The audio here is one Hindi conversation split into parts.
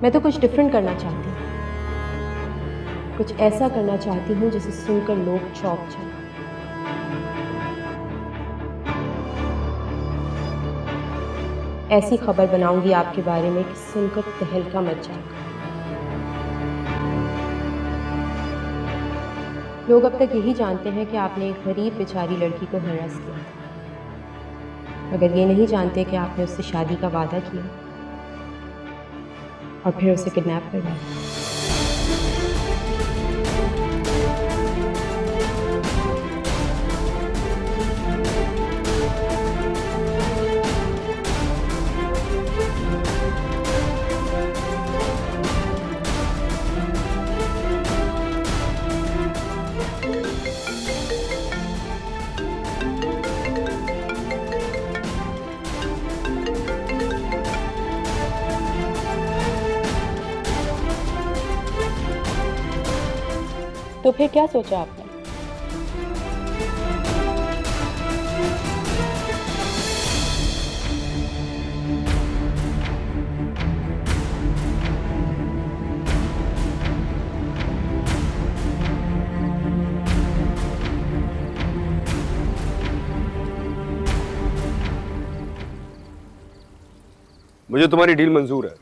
मैं तो कुछ डिफरेंट करना चाहती हूँ, कुछ ऐसा करना चाहती हूँ जिसे सुनकर लोग चौंक जाएं। ऐसी खबर बनाऊंगी आपके बारे में कि सुनकर तहलका मच जाएगा। लोग अब तक यही जानते हैं कि आपने एक गरीब बेचारी लड़की को हरास किया था, मगर ये नहीं जानते कि आपने उससे शादी का वादा किया और फिर उसे किडनैप कर लिया। तो फिर क्या सोचा आपने? मुझे तुम्हारी डील मंजूर है,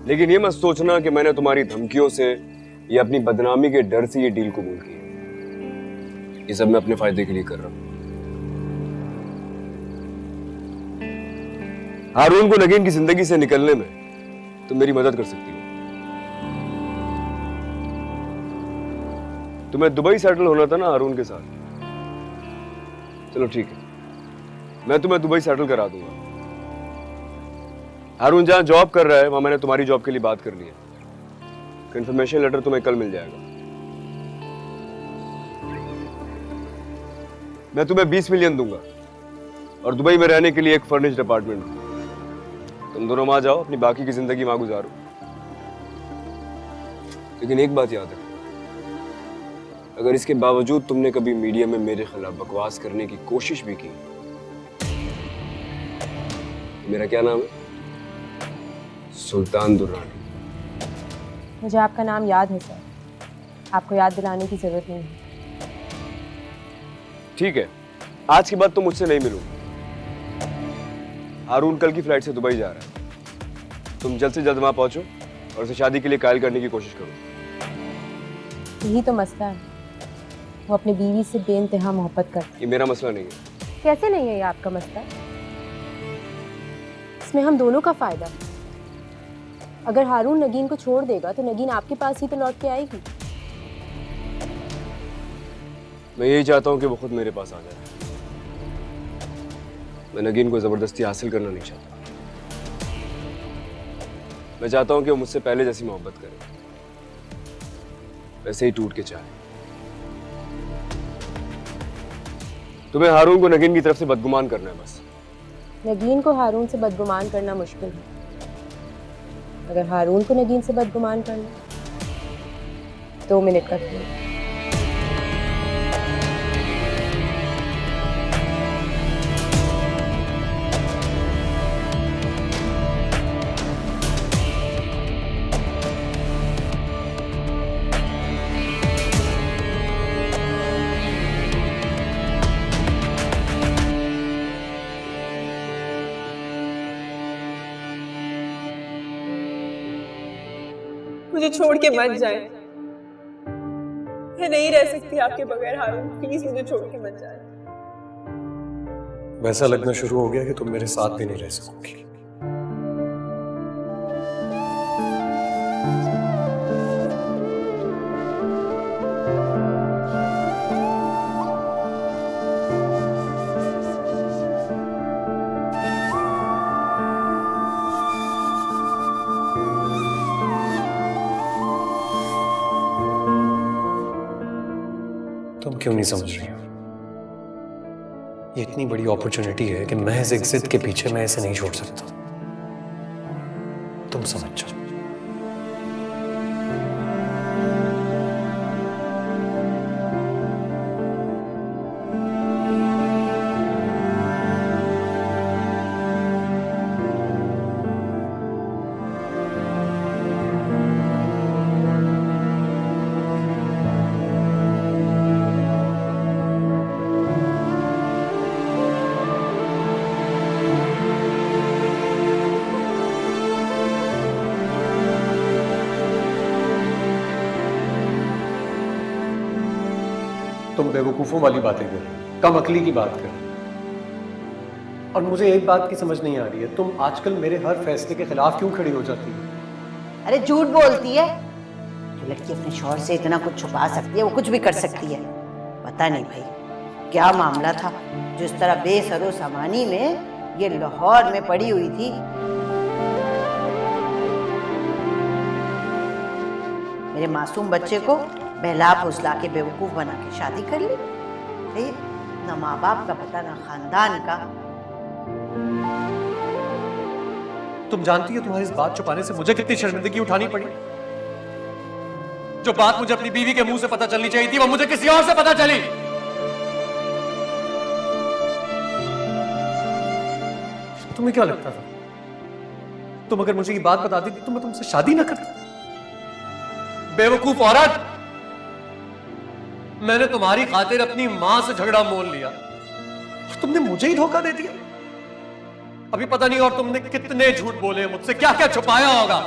लेकिन ये मत सोचना कि मैंने तुम्हारी धमकियों से या अपनी बदनामी के डर से ये डील कबूल की। ये सब मैं अपने फायदे के लिए कर रहा हूं। हारून को नगीन की जिंदगी से निकलने में तुम मेरी मदद कर सकती हो। तुम्हें दुबई सेटल होना था ना हारून के साथ? चलो ठीक है, मैं तुम्हें दुबई सेटल करा दूंगा। हारून जहां जॉब कर रहा है वहां मैंने तुम्हारी जॉब के लिए बात कर ली है। कंफर्मेशन लेटर तुम्हें कल मिल जाएगा। मैं तुम्हें 20 मिलियन दूंगा और दुबई में रहने के लिए एक फर्निश्ड अपार्टमेंट। तुम दोनों वहां जाओ, अपनी बाकी की जिंदगी वहां गुजारो। लेकिन एक बात याद रखो, अगर इसके बावजूद तुमने कभी मीडिया में मेरे खिलाफ बकवास करने की कोशिश भी की, तो मेरा क्या नाम है? सुल्तान दुर्रानी। मुझे आपका नाम याद है सर, आपको याद दिलाने की जरूरत नहीं है। ठीक है, आज के बाद तुम मुझसे नहीं मिलोगे। हारून कल की फ्लाइट से दुबई जा रहा है। तुम जल्द से जल्द वहां पहुंचो और उसे शादी के लिए कायल करने की कोशिश करो। यही तो मसला है, वो अपनी बीवी से बेइंतहा मोहब्बत करता है। ये मेरा मसला नहीं है। कैसे नहीं है ये आपका मसला? इसमें हम दोनों का फायदा है। अगर हारून नगीन को छोड़ देगा तो नगीन आपके पास ही तो लौट के आएगी। मैं यही चाहता हूं कि वो खुद मेरे पास आ जाए। मैं नगीन को जबरदस्ती हासिल करना नहीं चाहता। मैं चाहता हूं कि वो मुझसे पहले जैसी मोहब्बत करे, वैसे ही टूट के चाहे। तुम्हें हारून को नगीन की तरफ से बदगुमान करना है बस। नगीन को हारून से बदगुमान करना मुश्किल है, अगर हारून को नगीन से बदगुमान करना 2 मिनट का खेल। मुझे छोड़ के मत जाए, मैं नहीं रह सकती आपके बगैर। हारून प्लीज मुझे छोड़ के मत जाए। वैसा लगना शुरू हो गया कि तुम मेरे साथ भी नहीं रह सकोगी। तुम क्यों नहीं समझ रही हो? ये इतनी बड़ी अपॉर्चुनिटी है कि महज एक जिद के पीछे मैं इसे नहीं छोड़ सकता। तुम समझ जाओ। तुम बेवकूफों वाली बातें कर, कम अकली की बात कर। और मुझे एक बात की समझ नहीं आ रही है, तुम आजकल मेरे हर फैसले के खिलाफ क्यों खड़ी हो जाती हो? अरे झूठ बोलती है। जो लड़की अपने शौहर से इतना कुछ छुपा सकती है वो कुछ भी कर सकती है। पता नहीं भाई क्या मामला था जो इस तरह बेसरो सामानी में ये लाहौर में पड़ी हुई थी। मेरे मासूम बच्चे को बहला फुसला के बेवकूफ बना के शादी कर ली। फिर न माँ बाप का पता न खानदान का। तुम जानती हो तुम्हारी इस बात छुपाने से मुझे कितनी शर्मिंदगी उठानी पड़ी। जो बात मुझे अपनी बीवी के मुंह से पता चलनी चाहिए थी वो मुझे किसी और से पता चली। तुम्हें क्या लगता था तुम अगर मुझे ये बात बता दी तो मैं तुमसे शादी ना करता? बेवकूफ औरत, मैंने तुम्हारी खातिर अपनी मां से झगड़ा मोल लिया और तुमने मुझे ही धोखा दे दिया। अभी पता नहीं और तुमने कितने झूठ बोले मुझसे, क्या क्या छुपाया होगा।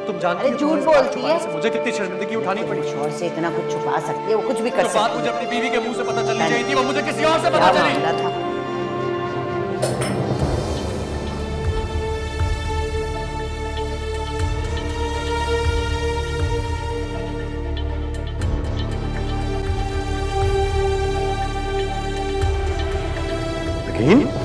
तुम जानती हो झूठ बोलती है। मुझे कितनी शर्मिंदगी उठानी पड़ी। शौहर से इतना कुछ छुपा सकती है वो कुछ भी कर जो सकती है। बात मुझे अपनी बीवी के मुंह से पता चलनी चाहिए थी वो मुझे किसी और से क्या पता चली। मामला था? Again?